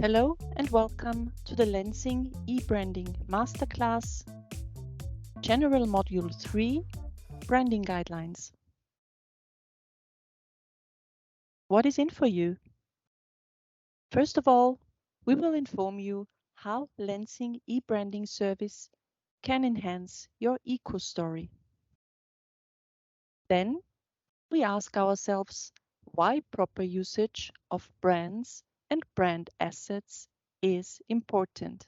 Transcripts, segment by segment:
Hello and welcome to the Lenzing e-branding masterclass, General Module 3, Branding Guidelines. What is in for you? First of all, we will inform you how Lenzing e-branding service can enhance your eco-story. Then we ask ourselves why proper usage of brands and brand assets is important.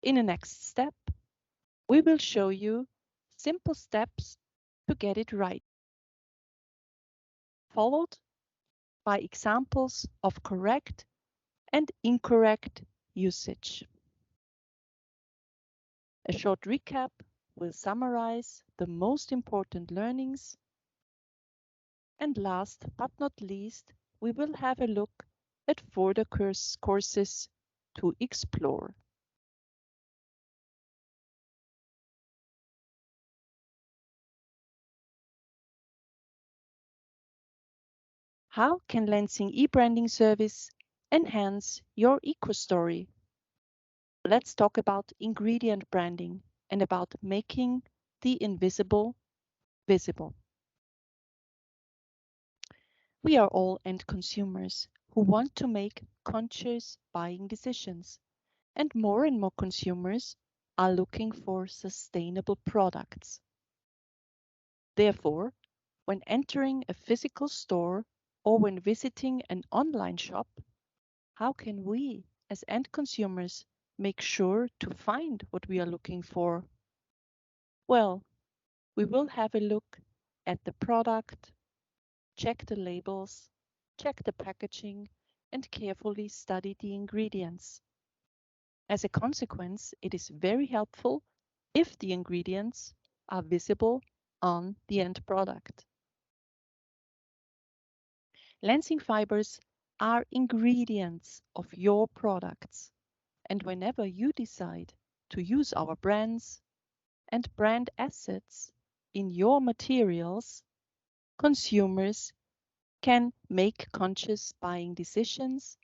In the next step, we will show you simple steps to get it right, followed by examples of correct and incorrect usage. A short recap will summarize the most important learnings. And last but not least, we will have a look at further courses to explore. How can Lenzing e-branding service enhance your eco-story? Let's talk about ingredient branding and about making the invisible visible. We are all end consumers who want to make conscious buying decisions, and more consumers are looking for sustainable products. Therefore, when entering a physical store or when visiting an online shop, how can we as end consumers make sure to find what we are looking for? Well, we will have a look at the product, check the labels, check the packaging, and carefully study the ingredients. As a consequence, it is very helpful if the ingredients are visible on the end product. Lenzing fibers are ingredients of your products, and whenever you decide to use our brands and brand assets in your materials, consumers can make conscious buying decisions,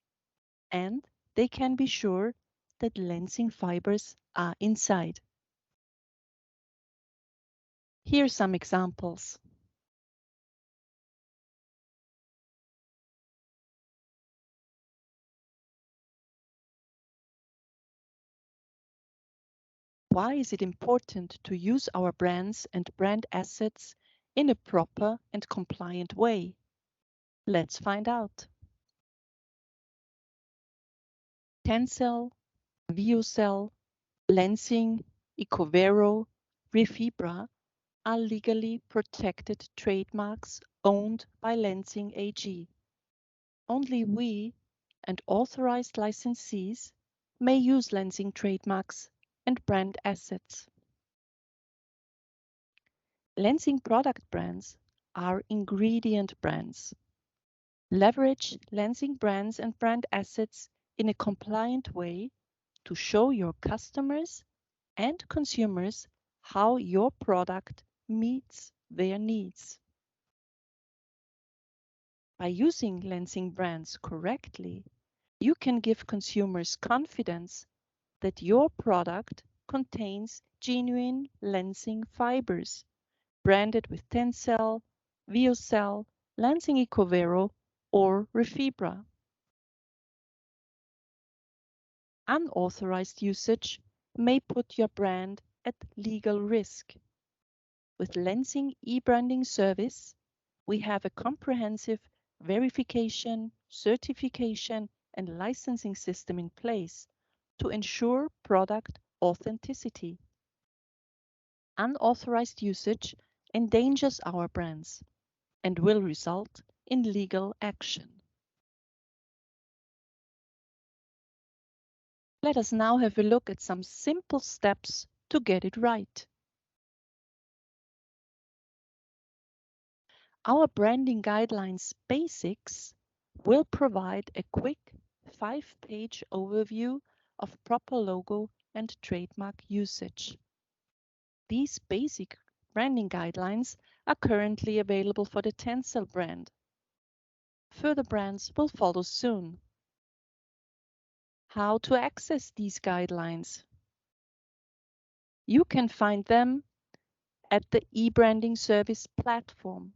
and they can be sure that Lenzing fibers are inside. Here are some examples. Why is it important to use our brands and brand assets in a proper and compliant way? Let's find out. Tencel, ViewCell, Lenzing, Ecovero, Refibra are legally protected trademarks owned by Lenzing AG. Only we and authorized licensees may use Lenzing trademarks and brand assets. Lenzing product brands are ingredient brands. Leverage Lenzing brands and brand assets in a compliant way to show your customers and consumers how your product meets their needs. By using Lenzing brands correctly, you can give consumers confidence that your product contains genuine Lenzing fibers, branded with Tencel, ViewCell, Lenzing Ecovero, or Refibra. Unauthorized usage may put your brand at legal risk. With Lenzing e-branding service, we have a comprehensive verification, certification, and licensing system in place to ensure product authenticity. Unauthorized usage endangers our brands and will result in legal action. Let us now have a look at some simple steps to get it right. Our branding guidelines basics will provide a quick 5-page overview of proper logo and trademark usage. These basic branding guidelines are currently available for the Tencel brand. Further brands will follow soon. How to access these guidelines? You can find them at the e-branding service platform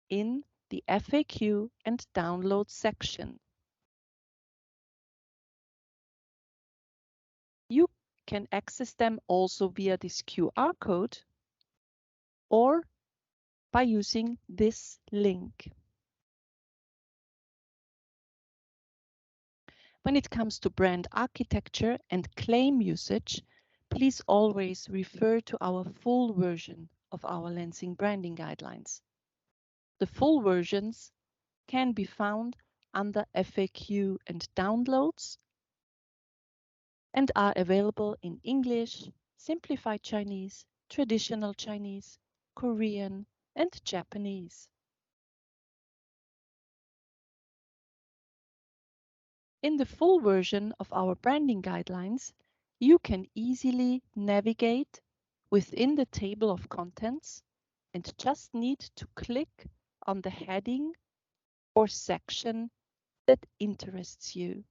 in the FAQ and download section. You can access them also via this QR code or by using this link. When it comes to brand architecture and claim usage, please always refer to our full version of our Lenzing branding guidelines. The full versions can be found under FAQ and downloads and are available in English, simplified Chinese, traditional Chinese, Korean, and Japanese. In the full version of our branding guidelines, you can easily navigate within the table of contents and just need to click on the heading or section that interests you.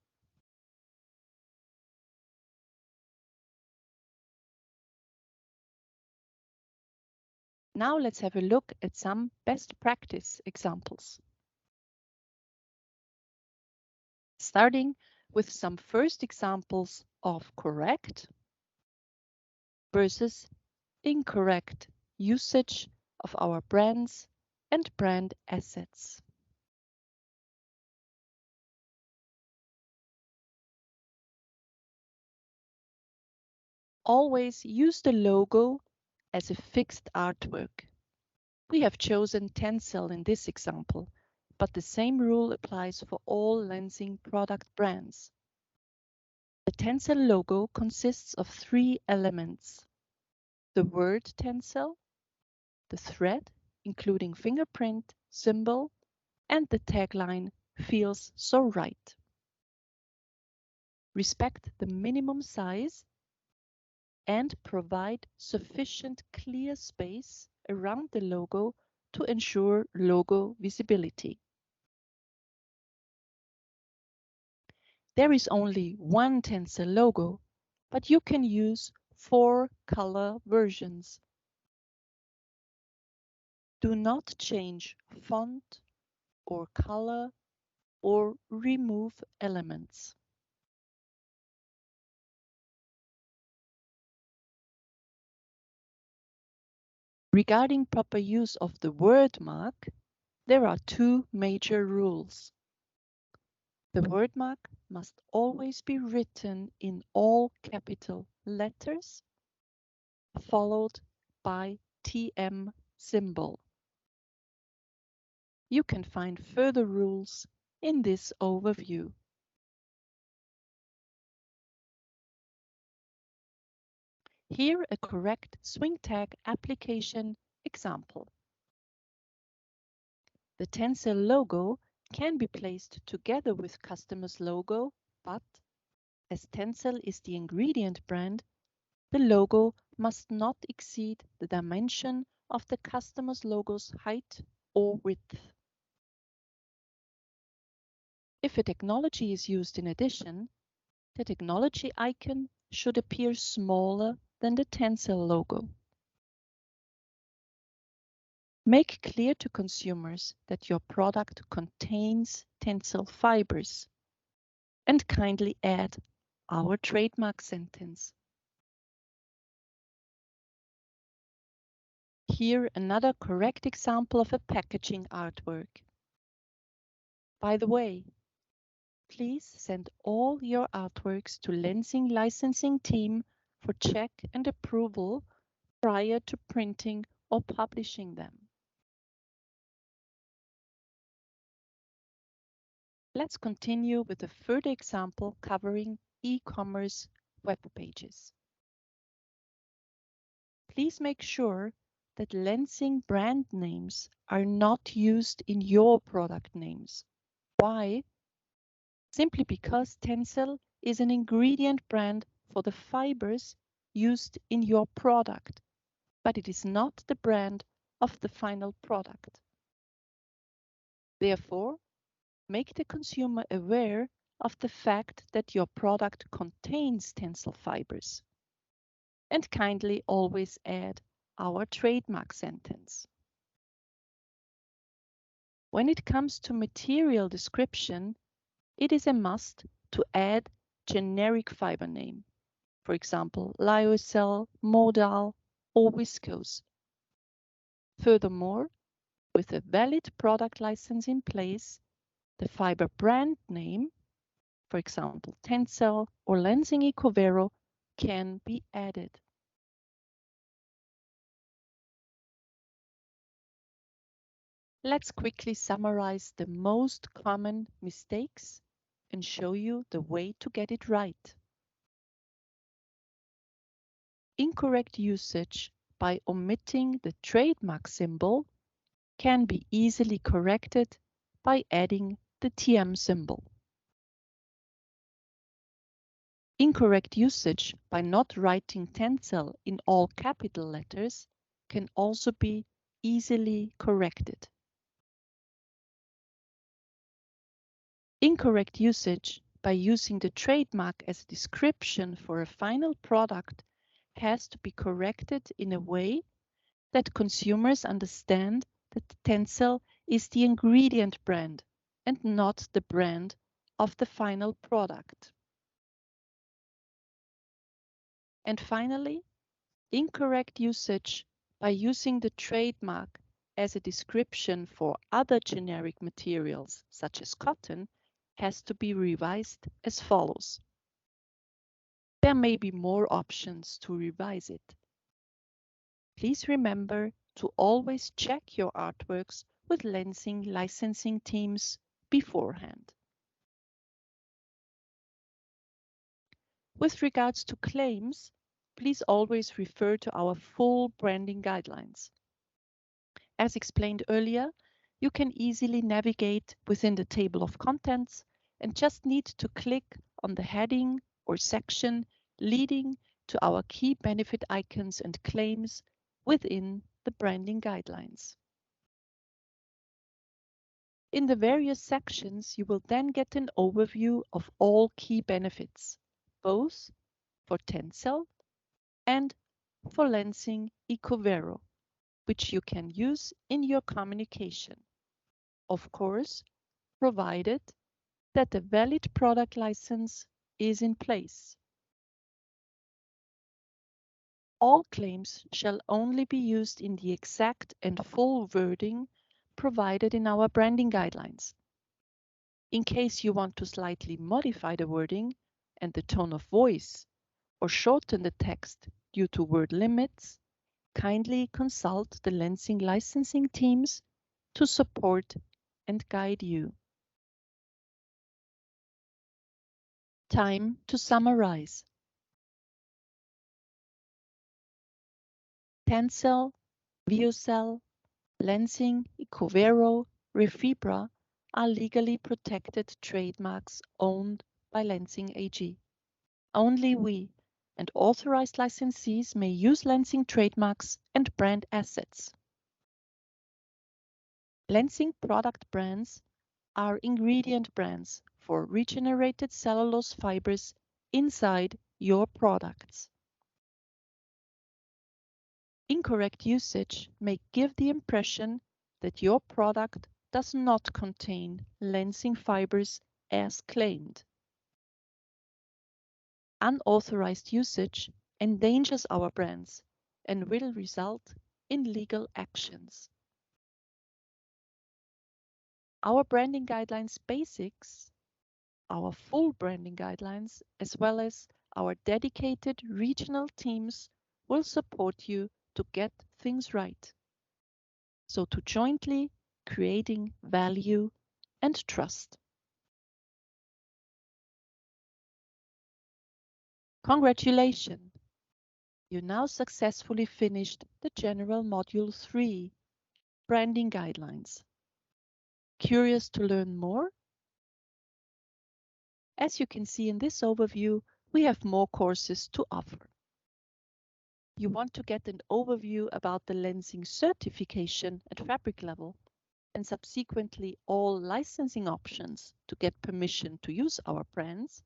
Now let's have a look at some best practice examples. Starting with some first examples of correct versus incorrect usage of our brands and brand assets. Always use the logo as a fixed artwork. We have chosen Tencel in this example, but the same rule applies for all Lenzing product brands. The Tencel logo consists of 3 elements: the word Tencel, the thread, including fingerprint, symbol, and the tagline "Feels so right." Respect the minimum size and provide sufficient clear space around the logo to ensure logo visibility. There is only one Tencel logo, but you can use 4 color versions. Do not change font or color or remove elements. Regarding proper use of the word mark, there are 2 major rules. The word mark must always be written in all capital letters, followed by TM symbol. You can find further rules in this overview. Here a correct swing tag application example. The Tencel logo can be placed together with customer's logo, but as Tencel is the ingredient brand, the logo must not exceed the dimension of the customer's logo's height or width. If a technology is used in addition, the technology icon should appear smaller than the Tencel logo. Make clear to consumers that your product contains Tencel fibers and kindly add our trademark sentence. Here another correct example of a packaging artwork. By the way, please send all your artworks to Lenzing licensing team for check and approval prior to printing or publishing them. Let's continue with a further example covering e-commerce web pages. Please make sure that Lenzing brand names are not used in your product names. Why? Simply because Tencel is an ingredient brand for the fibers used in your product, but it is not the brand of the final product. Therefore, make the consumer aware of the fact that your product contains tensile fibers. And kindly always add our trademark sentence. When it comes to material description, it is a must to add generic fiber name, for example, lyocell, modal, or viscose. Furthermore, with a valid product license in place, the fiber brand name, for example, Tencel or Lenzing Ecovero, can be added. Let's quickly summarize the most common mistakes and show you the way to get it right. Incorrect usage by omitting the trademark symbol can be easily corrected by adding the TM symbol. Incorrect usage by not writing Tencel in all capital letters can also be easily corrected. Incorrect usage by using the trademark as a description for a final product has to be corrected in a way that consumers understand that Tencel is the ingredient brand and not the brand of the final product. And finally, incorrect usage by using the trademark as a description for other generic materials, such as cotton, has to be revised as follows. There may be more options to revise it. Please remember to always check your artworks with Lenzing licensing teams beforehand. With regards to claims, please always refer to our full branding guidelines. As explained earlier, you can easily navigate within the table of contents and just need to click on the heading or section leading to our key benefit icons and claims within the branding guidelines. In the various sections, you will then get an overview of all key benefits, both for Tencel and for Lenzing Ecovero, which you can use in your communication. Of course, provided that a valid product license is in place. All claims shall only be used in the exact and full wording provided in our branding guidelines. In case you want to slightly modify the wording and the tone of voice, or shorten the text due to word limits, kindly consult the Lenzing licensing teams to support and guide you. Time to summarize. Tencel, Viocell, Lenzing, Ecovero, Refibra are legally protected trademarks owned by Lenzing AG. Only we and authorized licensees may use Lenzing trademarks and brand assets. Lenzing product brands are ingredient brands for regenerated cellulose fibers inside your products. Incorrect usage may give the impression that your product does not contain Lenzing fibers as claimed. Unauthorized usage endangers our brands and will result in legal actions. Our branding guidelines basics, our full branding guidelines, as well as our dedicated regional teams will support you to get things right. So to jointly creating value and trust. Congratulations! You now successfully finished the General Module 3, Branding Guidelines. Curious to learn more? As you can see in this overview, we have more courses to offer. You want to get an overview about the Lenzing certification at fabric level? and subsequently all licensing options to get permission to use our brands,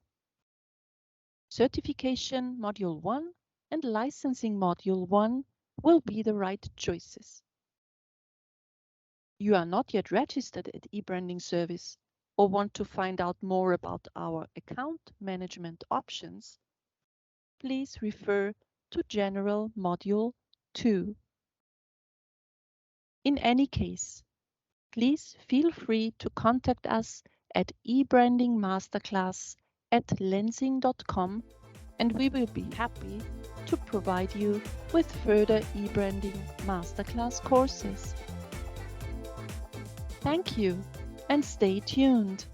Certification Module 1 and Licensing Module 1 will be the right choices. You are not yet registered at eBranding Service or want to find out more about our account management options, please refer to General Module 2. In any case, please feel free to contact us at ebrandingmasterclass@lenzing.com, and we will be happy to provide you with further eBranding masterclass courses. Thank you and stay tuned.